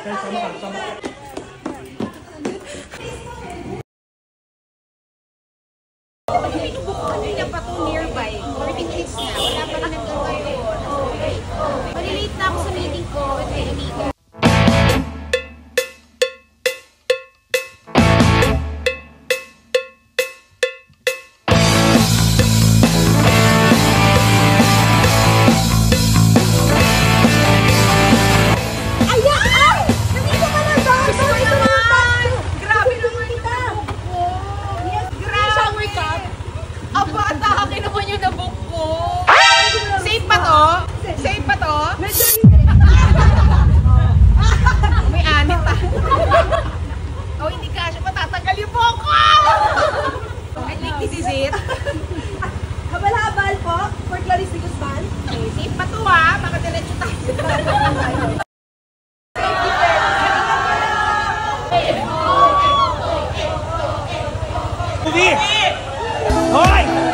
Kanina pa to nearby. 30 minutes na. Wala pa rin nagkakaroon. Malilate na ako sa meeting ko with my amiga. Habal-habal po for Clarice de Guzman. Safe pa to ha, baka diretso tayo. Hoy!